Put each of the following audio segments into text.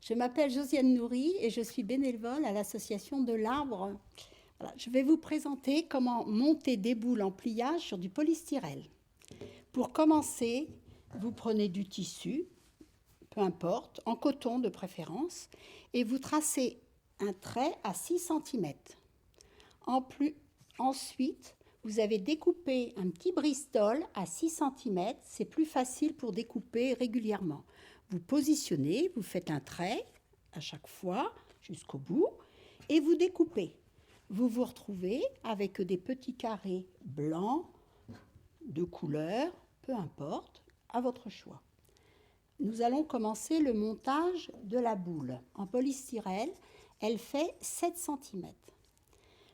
Je m'appelle Josiane Nourri et je suis bénévole à l'association de l'Arbre. Voilà, je vais vous présenter comment monter des boules en pliage sur du polystyrène. Pour commencer, vous prenez du tissu, peu importe, en coton de préférence, et vous tracez un trait à 6 cm. Ensuite, vous avez découpé un petit bristol à 6 cm, c'est plus facile pour découper régulièrement. Vous positionnez, vous faites un trait à chaque fois jusqu'au bout et vous découpez. Vous vous retrouvez avec des petits carrés blancs, de couleur, peu importe, à votre choix. Nous allons commencer le montage de la boule. En polystyrène, elle fait 7 cm.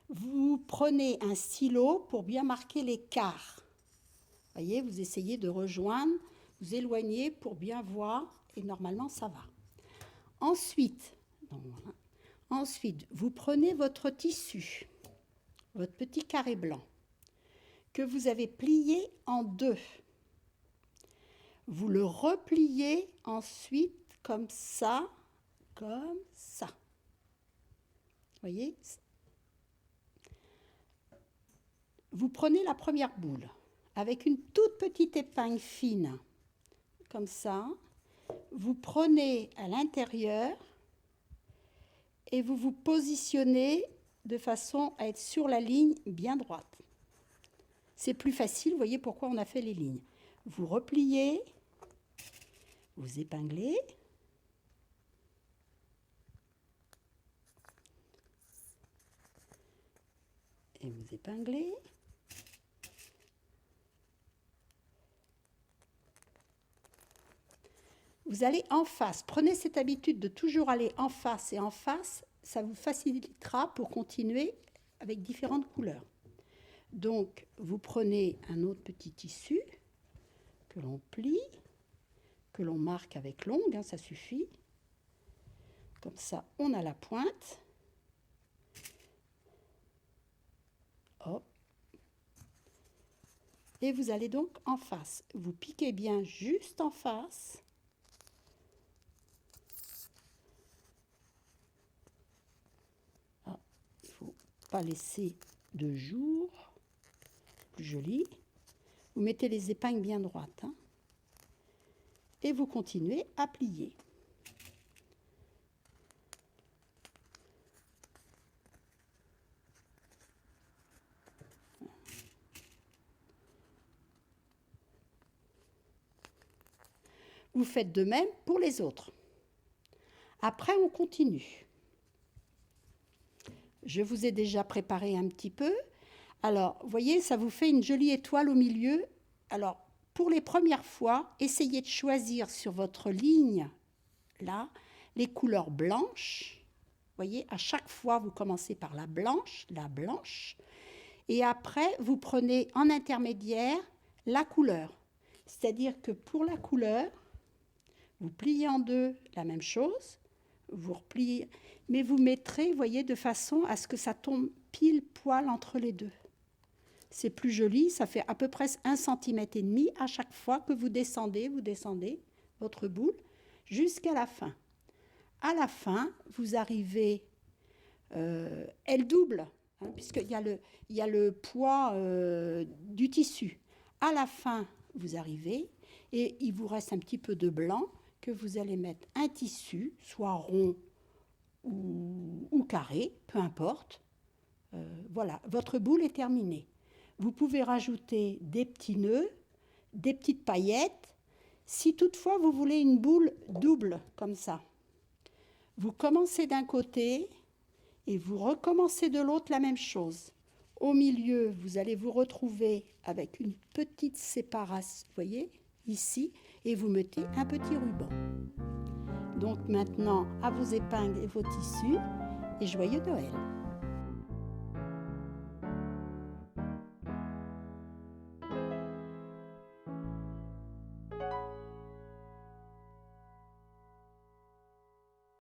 Vous prenez un stylo pour bien marquer les quarts. Voyez, vous essayez de rejoindre, vous éloignez pour bien voir et normalement ça va. Ensuite, vous prenez votre tissu, votre petit carré blanc, que vous avez plié en deux. Vous le repliez ensuite comme ça, comme ça. Voyez ? Vous prenez la première boule avec une toute petite épingle fine, comme ça. Vous prenez à l'intérieur et vous vous positionnez de façon à être sur la ligne bien droite. C'est plus facile, vous voyez pourquoi on a fait les lignes. Vous repliez, vous épinglez. Et vous épinglez. Vous allez en face. Prenez cette habitude de toujours aller en face et en face. Ça vous facilitera pour continuer avec différentes couleurs. Donc, vous prenez un autre petit tissu que l'on plie, que l'on marque avec l'ongle, ça suffit. Comme ça, on a la pointe. Hop. Et vous allez donc en face. Vous piquez bien juste en face. Il ne faut pas laisser de jour. Plus joli. Vous mettez les épingles bien droites. Et vous continuez à plier. Vous faites de même pour les autres. Après, on continue. Je vous ai déjà préparé un petit peu. Alors, vous voyez, ça vous fait une jolie étoile au milieu. Alors, pour les premières fois, essayez de choisir sur votre ligne, là, les couleurs blanches. Vous voyez, à chaque fois, vous commencez par la blanche. Et après, vous prenez en intermédiaire la couleur. C'est-à-dire que pour la couleur, vous pliez en deux la même chose. Vous repliez, mais vous mettrez, vous voyez, de façon à ce que ça tombe pile poil entre les deux. C'est plus joli, ça fait à peu près 1,5 cm à chaque fois que vous descendez votre boule jusqu'à la fin. À la fin, vous arrivez, elle double, puisqu'il y a le poids du tissu. À la fin, vous arrivez et il vous reste un petit peu de blanc que vous allez mettre un tissu, soit rond ou carré, peu importe. Voilà, votre boule est terminée. Vous pouvez rajouter des petits nœuds, des petites paillettes. Si toutefois vous voulez une boule double, comme ça, vous commencez d'un côté et vous recommencez de l'autre la même chose. Au milieu, vous allez vous retrouver avec une petite séparation, vous voyez, ici, et vous mettez un petit ruban. Donc maintenant, à vos épingles et vos tissus, et joyeux Noël!